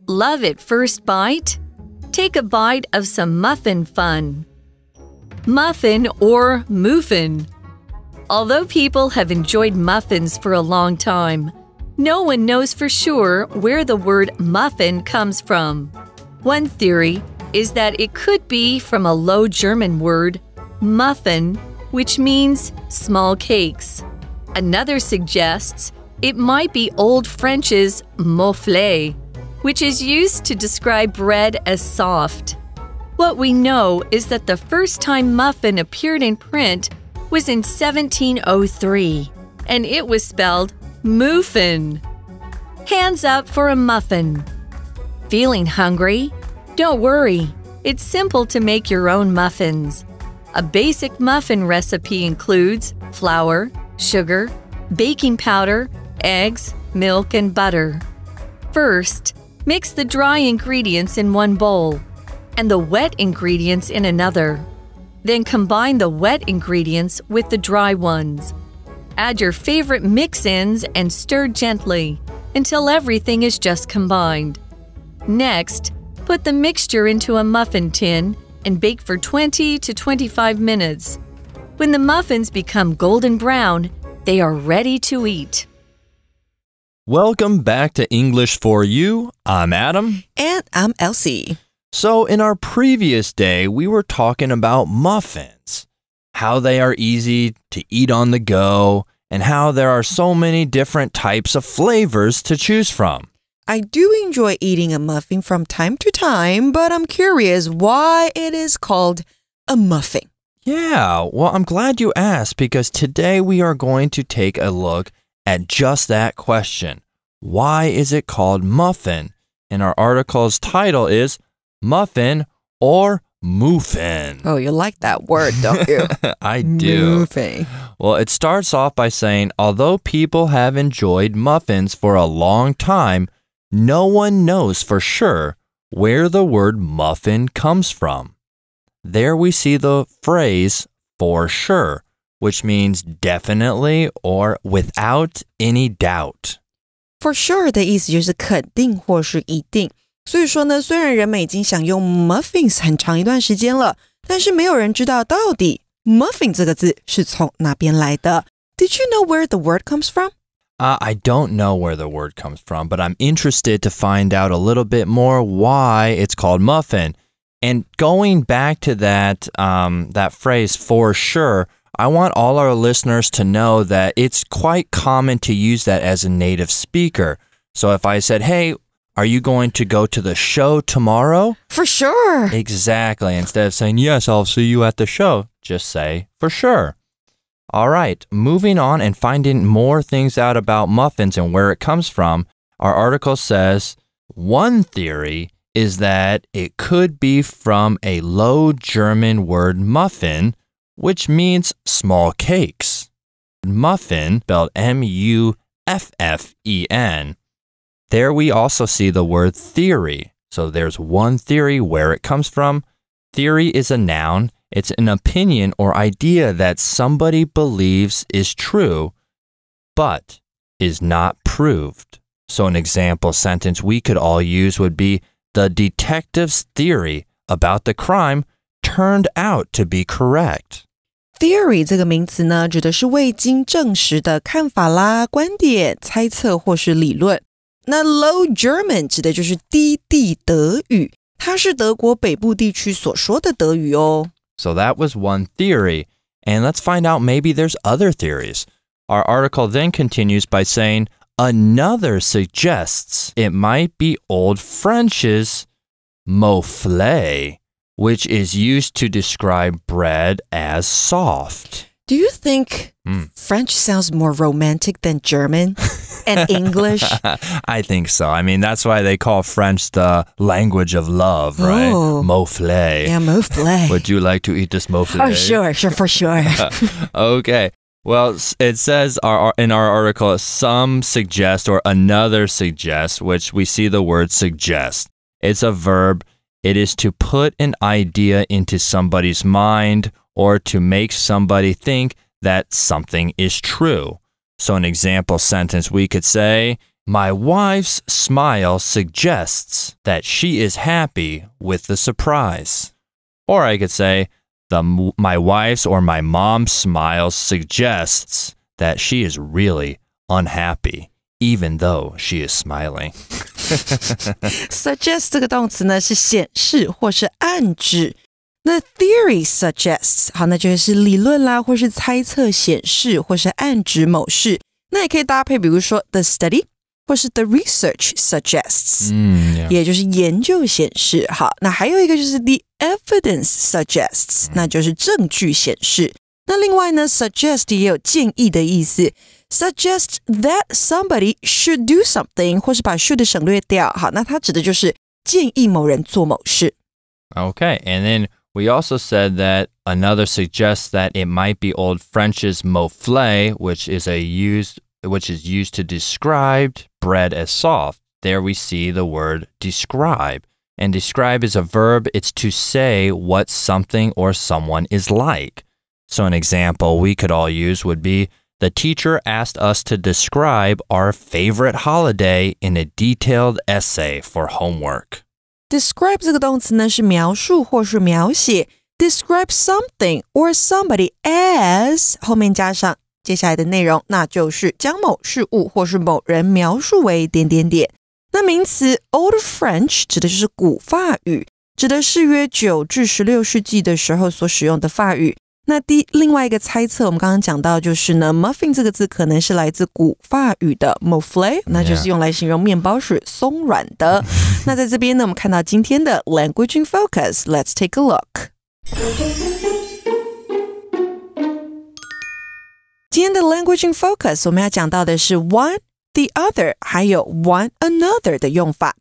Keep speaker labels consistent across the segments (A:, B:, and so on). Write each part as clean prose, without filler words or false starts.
A: Love at first bite? Take a bite of some muffin fun. Muffin or moofin. Although people have enjoyed muffins for a long time, no one knows for sure where the word muffin comes from. One theory is that it could be from a Low German word, muffin, which means small cakes. Another suggests it might be Old French's mouflé, which is used to describe bread as soft. What we know is that the first time muffin appeared in print was in 1703, and it was spelled moofin. Hands up for a muffin. Feeling hungry? Don't worry, it's simple to make your own muffins. A basic muffin recipe includes flour, sugar, baking powder, eggs, milk, and butter. First, mix the dry ingredients in one bowl and the wet ingredients in another. Then combine the wet ingredients with the dry ones. Add your favorite mix-ins and stir gently until everything is just combined. Next, put the mixture into a muffin tin and bake for 20 to 25 minutes. When the muffins become golden brown, they are ready to eat.
B: Welcome back to English for You. I'm Adam.
C: And I'm Elsie.
B: So in our previous day, we were talking about muffins, how they are easy to eat on the go, and how there are so many different types of flavors to choose from.
C: I do enjoy eating a muffin from time to time, but I'm curious why it is called a muffin.
B: Yeah, well, I'm glad you asked because today we are going to take a look at just that question. Why is it called muffin? And our article's title is Muffin or moofin.
C: Oh, you like that word, don't you?
B: I do.
C: Moofin.
B: Well, it starts off by saying, although people have enjoyed muffins for a long time, no one knows for sure where the word muffin comes from. There we see the phrase for sure, which means definitely or without any doubt.
C: For sure 的意思就是肯定或是一定。所以说呢，虽然人们已经享用 muffins 很长一段时间了，但是没有人知道到底 muffin 这个字是从哪边来的。Did you know where the word comes from?
B: I don't know where the word comes from, but I'm interested to find out a little bit more why it's called muffin. And going back to that phrase, for sure, I want all our listeners to know that it's quite common to use that as a native speaker. So if I said, hey, are you going to go to the show tomorrow?
C: For sure.
B: Exactly. Instead of saying, yes, I'll see you at the show, just say, for sure. All right, moving on and finding more things out about muffins and where it comes from, our article says, one theory is that it could be from a Low German word muffin, which means small cakes. Muffin, spelled M-U-F-F-E-N. There we also see the word theory. So there's one theory where it comes from. Theory is a noun. It's an opinion or idea that somebody believes is true, but is not proved. So an example sentence we could all use would be, the detective's theory about the crime turned out to be correct.
C: Theory 这个名词呢，指的是未经证实的看法啦、观点、猜测或是理论。那 Low German 指的就是低地德语，它是德国北部地区所说的德语哦。
B: So that was one theory, and let's find out maybe there's other theories. Our article then continues by saying, another suggests it might be Old French's mouflé, which is used to describe bread as soft.
C: Do you think French sounds more romantic than German and English?
B: I think so. I mean, that's why they call French the language of love, right?
C: Oh.
B: Mouflé.
C: Yeah, mouflé.
B: Would you like to eat this mouflé?
C: Oh, sure, for sure.
B: Okay. Well, it says in our article, some suggest or another suggests, which we see the word suggest. It's a verb. It is to put an idea into somebody's mind or to make somebody think that something is true. So an example sentence, we could say, my wife's smile suggests that she is happy with the surprise. Or I could say, my wife's or my mom's smile suggests that she is really unhappy, even though she is smiling.
C: Suggest 这个动词呢是显示或是暗指。那 theory suggests 好，那就是理论啦，或是猜测显示或是暗指某事。那也可以搭配，比如说 the study 或是 the research suggests， 也就是研究显示。好，那还有一个就是 the evidence suggests， 那就是证据显示。那另外呢 suggest 也有建议的意思。Suggest that somebody should do something， 或是把 should 省略掉。好，那它指的就是建议某人做某事。
B: Okay, and then we also said that another suggests that it might be Old French's mouflé, which is used to describe bread as soft. There we see the word describe. And describe is a verb. It's to say what something or someone is like. So an example we could all use would be, the teacher asked us to describe our favorite holiday in a detailed essay for homework.
C: Describe 这个动词呢是描述或是描写。Describe something or somebody as 后面加上接下来的内容，那就是将某事物或是某人描述为点点点。那名词 Old French 指的就是古法语，指的是约9至16世纪的时候所使用的法语。那另外一个猜测，我们刚刚讲到就是呢 muffin 这个字可能是来自古法语的 mouflé， 那就是用来形容面包是松软的。那在这边呢，我们看到今天的 language in focus， let's take a look。今天的 language in focus 我们要讲到的是 one, the other 还有 one another 的用法。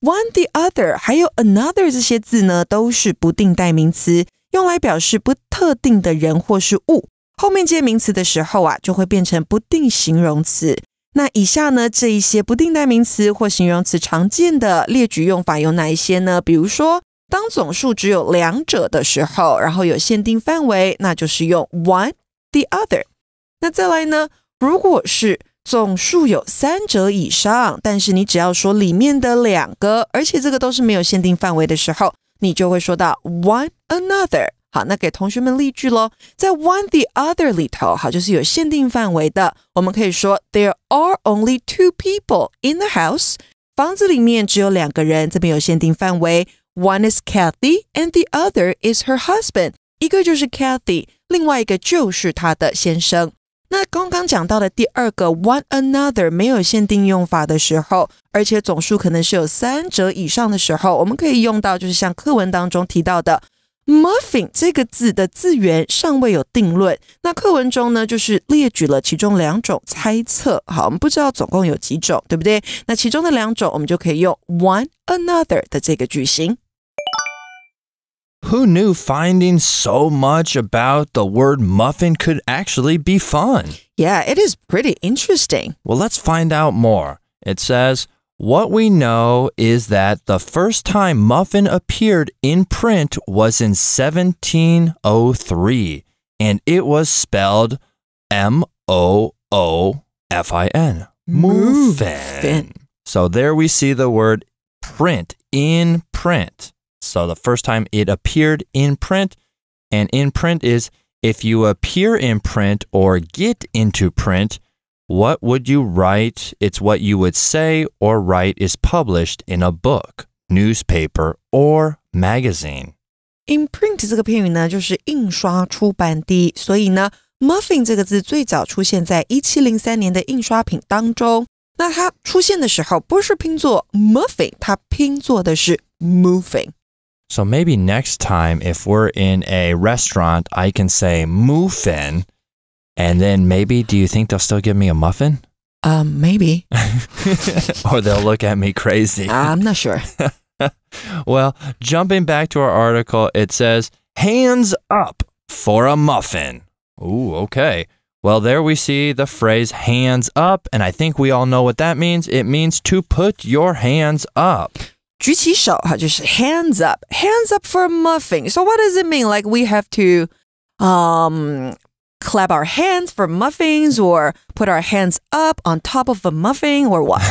C: one, the other 还有 another 这些字呢都是不定代名词，用来表示不特定的人或是物，后面接名词的时候就会变成不定形容词。那以下呢这一些不定代名词或形容词常见的列举用法有哪一些呢？比如说当总数只有2者的时候，然后有限定范围，那就是用 one, the other。那再来呢，如果是总数有3者以上，但是你只要说里面的2个，而且这个都是没有限定范围的时候，你就会说到 one another。好，那给同学们例句咯，在 one the other 里头，好，就是有限定范围的，我们可以说 there are only 2 people in the house， 房子里面只有2个人，这边有限定范围， one is Kathy and the other is her husband， 一个就是 Kathy， 另外一个就是她的先生。那刚刚讲到的第二个 one another 没有限定用法的时候，而且总数可能是有3者以上的时候，我们可以用到就是像课文当中提到的 moofin 这个字的字源尚未有定论。那课文中呢就是列举了其中2种猜测，好，我们不知道总共有几种，对不对？那其中的2种我们就可以用 one another 的这个句型。
B: Who knew finding so much about the word muffin could actually be fun?
C: Yeah, it is pretty interesting.
B: Well, let's find out more. It says, what we know is that the first time muffin appeared in print was in 1703, and it was spelled M-O-O-F-I-N. Moofin. So there we see the word print, in print. So the first time it appeared in print, and in print is if you appear in print or get into print, what would you write? It's what you would say or write is published in a book, newspaper, or magazine.
C: In print 这个片语呢，就是印刷出版的，所以呢 muffin 这个字最早出现在1703年的印刷品当中。那它出现的时候不是拼作 muffin， 它拼作的是 moofin。
B: So maybe next time if we're in a restaurant, I can say moofin, and then maybe do you think they'll still give me a muffin?
C: Maybe.
B: Or they'll look at me crazy.
C: I'm not sure.
B: Well, jumping back to our article, it says, hands up for a muffin. Ooh, okay. Well, there we see the phrase hands up, and I think we all know what that means. It means to put your hands up.
C: 举起手，就是 hands up. Hands up for a muffin. So what does it mean? Like we have to clap our hands for muffins or put our hands up on top of a muffin or what?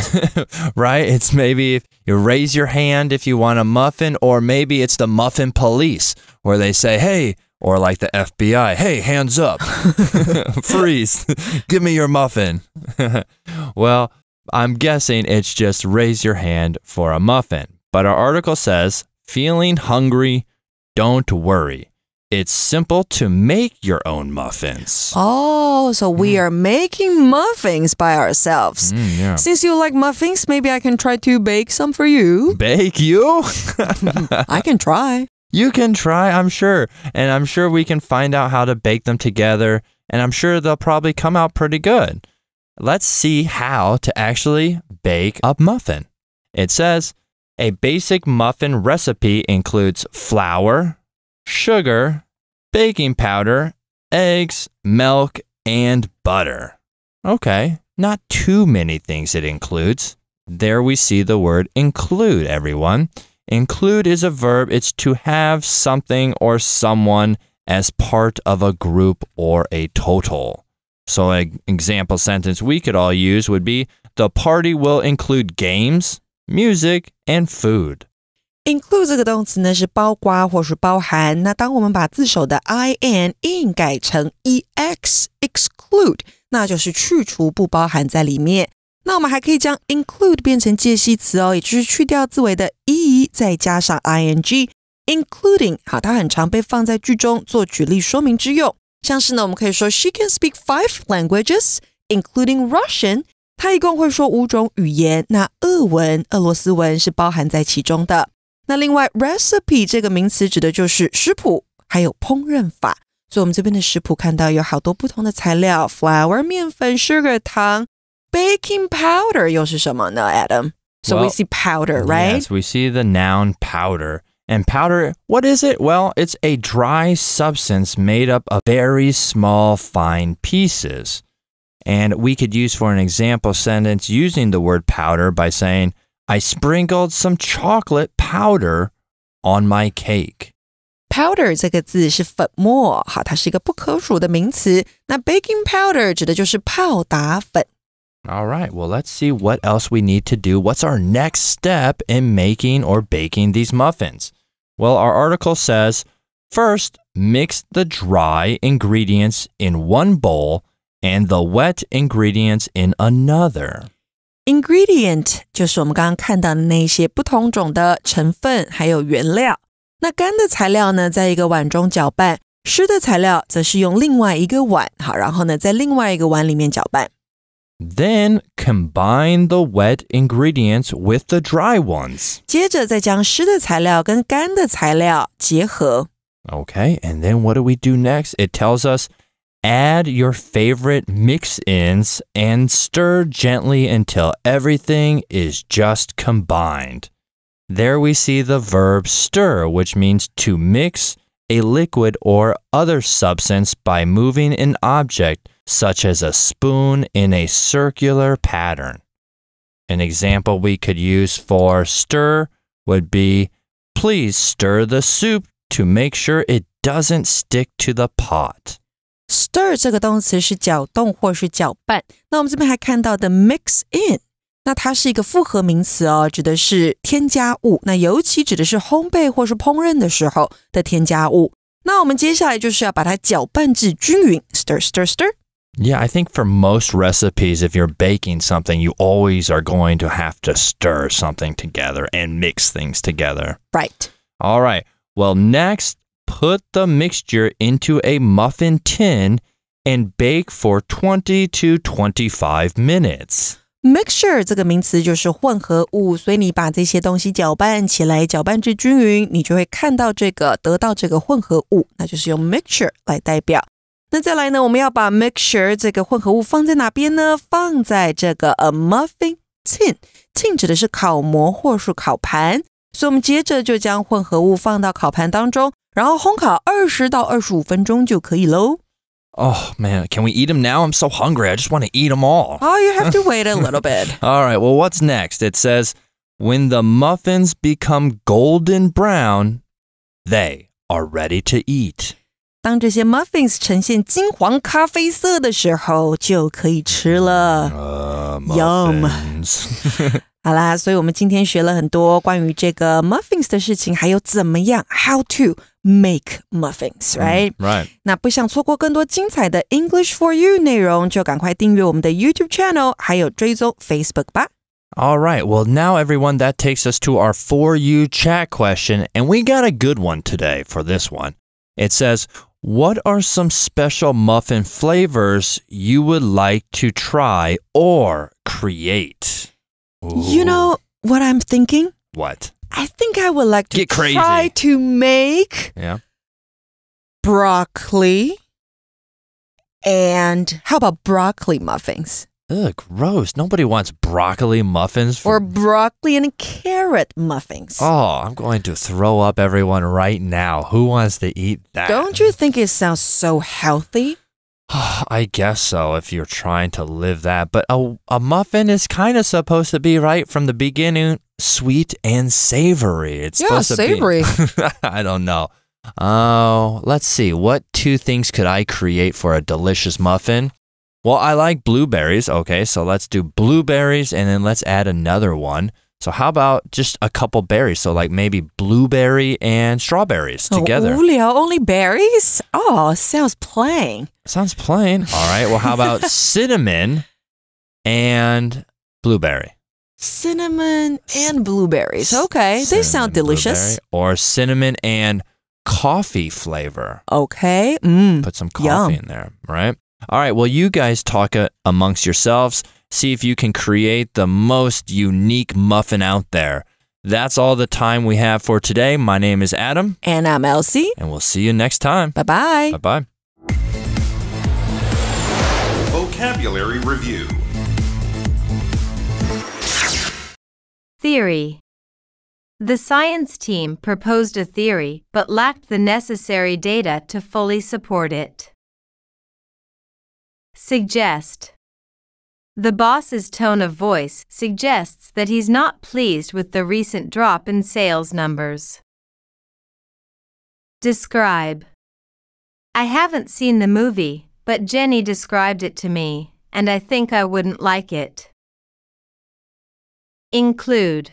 B: Right? It's maybe if you raise your hand if you want a muffin, or maybe it's the muffin police where they say, hey, or like the FBI, hey, hands up, freeze, give me your muffin. Well, I'm guessing it's just raise your hand for a muffin. But our article says, feeling hungry, don't worry. It's simple to make your own muffins.
C: Oh, so we are making muffins by ourselves.
B: Yeah.
C: Since you like muffins, maybe I can try to bake some for you.
B: Bake you?
C: I can try.
B: You can try, I'm sure. And I'm sure we can find out how to bake them together. And I'm sure they'll probably come out pretty good. Let's see how to actually bake a muffin. It says, a basic muffin recipe includes flour, sugar, baking powder, eggs, milk, and butter. Okay, not too many things it includes. There we see the word include, everyone. Include is a verb. It's to have something or someone as part of a group or a total. So an example sentence we could all use would be, the party will include games, music, and food.Include
C: 这个动词呢是包括或是包含，那当我们把字首的 in 改成 ex exclude， 那就是去除不包含在里面。那我们还可以将 include 变成介系词哦，也就是去掉字尾的 e 再加上 ing including， 好，它很常被放在句中做举例说明之用。像是呢我们可以说 she can speak 5 languages including Russian， 她一共会说5种语言，那俄文、俄罗斯文是包含在其中的。那另外 recipe 这个名词指的就是食谱还有烹饪法，所以我们这边的食谱看到有好多不同的材料 flour 面粉 sugar 糖 baking powder 又是什么呢 Adam? So we see powder, right?
B: Yes, we see the noun powder. And powder, what is it? Well, it's a dry substance made up of very small, fine pieces. And we could use for an example sentence using the word powder by saying, I sprinkled some chocolate powder on my cake.
C: Powder 这个字是粉末，好，它是一个不可数的名词。那 baking powder 指的就是泡打粉。
B: All right, well, let's see what else we need to do. What's our next step in making or baking these muffins? Well, our article says, first, mix the dry ingredients in one bowl and the wet ingredients in another.Ingredient 就是我们刚刚看到的那些不同种的成分还有原料。那干的材料呢在一个碗中搅拌，湿的材料则是用另外一个碗，好，然后呢在另外一个碗里面搅拌。Then combine the wet ingredients with the dry ones.
C: 接着再将湿的材料跟干的材料结合。
B: Okay, and then what do we do next? It tells us,Add your favorite mix-ins and stir gently until everything is just combined. There we see the verb stir, which means to mix a liquid or other substance by moving an object, such as a spoon in a circular pattern. An example we could use for stir would be, please stir the soup to make sure it doesn't stick to the pot.Stir 这个动词是搅动或是搅拌，那我们这边还看到的 mix in， 那它是一个复合名词哦，指的是添加物，那尤其指的是烘焙或是烹饪的时候的添加物。那我们接下来就是要把它搅拌至均匀 stir stir stir。Yeah, I think for most recipes, if you're baking something, you always are going to have to stir something together and mix things together.
C: Right.
B: All right. Well, next,Put the mixture into a muffin tin and bake for 20 to 25 minutes.
C: Mixture 这个名词就是混合物，所以你把这些东西搅拌起来，搅拌至均匀，你就会看到得到这个混合物，那就是用 mixture 来代表。那再来呢，我们要把 mixture 这个混合物放在哪边呢？放在这个 a muffin tin 指的是烤模或是烤盘，所以我们接着就将混合物放到烤盘当中，然后烘烤20到25分钟就可以咯。
B: Oh, man, can we eat them now? I'm so hungry. I just want to eat them all.
C: Oh, you have to wait a little bit.
B: All right, well, what's next? It says, when the muffins become golden brown, they are ready to eat.
C: 当这些 muffins 呈现金黄咖啡色的时候，就可以吃了。
B: Muffins.
C: Yum. 好啦，所以我们今天学了很多关于这个 muffins 的事情，还有怎么样 how to make muffins, right?
B: Right.
C: 那不想错过更多精彩的 English for You 内容，就赶快订阅我们的 YouTube channel， 还有追踪 Facebook 吧。
B: All right, well, now, everyone, that takes us to our For You chat question, and we got a good one today for this one. It says, what are some special muffin flavors you would like to try or create? Ooh.
C: You know what I'm thinking?
B: What?
C: I think I would like to
B: Get crazy.
C: try to make broccoli and how about broccoli muffins?
B: Ugh, gross. Nobody wants broccoli muffins.
C: Or broccoli and carrot muffins.
B: Oh, I'm going to throw up everyone right now. Who wants to eat that?
C: Don't you think it sounds so healthy?
B: I guess so if you're trying to live that. But a muffin is kind of supposed to be, right, from the beginning, sweet and savory. It's supposed to
C: savory.
B: be. I don't know. Oh, let's see. What two things could I create for a delicious muffin? Well, I like blueberries. Okay, so let's do blueberries and then let's add another one. So how about just a couple berries? So like maybe blueberry and strawberries together.
C: Oh, Julio, only berries? Oh, sounds plain.
B: Sounds plain. All right, well, how about cinnamon and blueberry?
C: Cinnamon and blueberries. Okay, they sound delicious.
B: Or cinnamon and coffee flavor.
C: Okay.
B: Put some coffee in there, right? All right, well, you guys talk amongst yourselves. See if you can create the most unique muffin out there. That's all the time we have for today. My name is Adam.
C: And I'm Elsie.
B: And we'll see you next time.
C: Bye-bye.
B: Bye-bye.
D: Vocabulary Review.
E: Theory. The science team proposed a theory but lacked the necessary data to fully support it. Suggest. The boss's tone of voice suggests that he's not pleased with the recent drop in sales numbers. Describe. I haven't seen the movie, but Jenny described it to me, and I think I wouldn't like it. Include.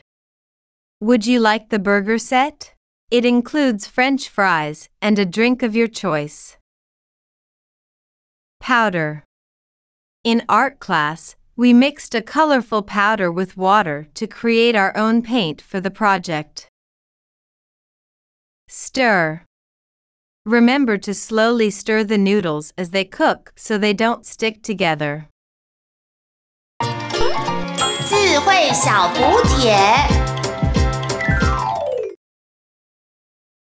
E: Would you like the burger set? It includes French fries and a drink of your choice. Powder. In art class, we mixed a colorful powder with water to create our own paint for the project. Stir. Remember to slowly stir the noodles as they cook so they don't stick together.
F: 智慧小补帖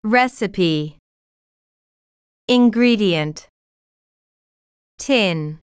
E: Recipe. Ingredient. Tin.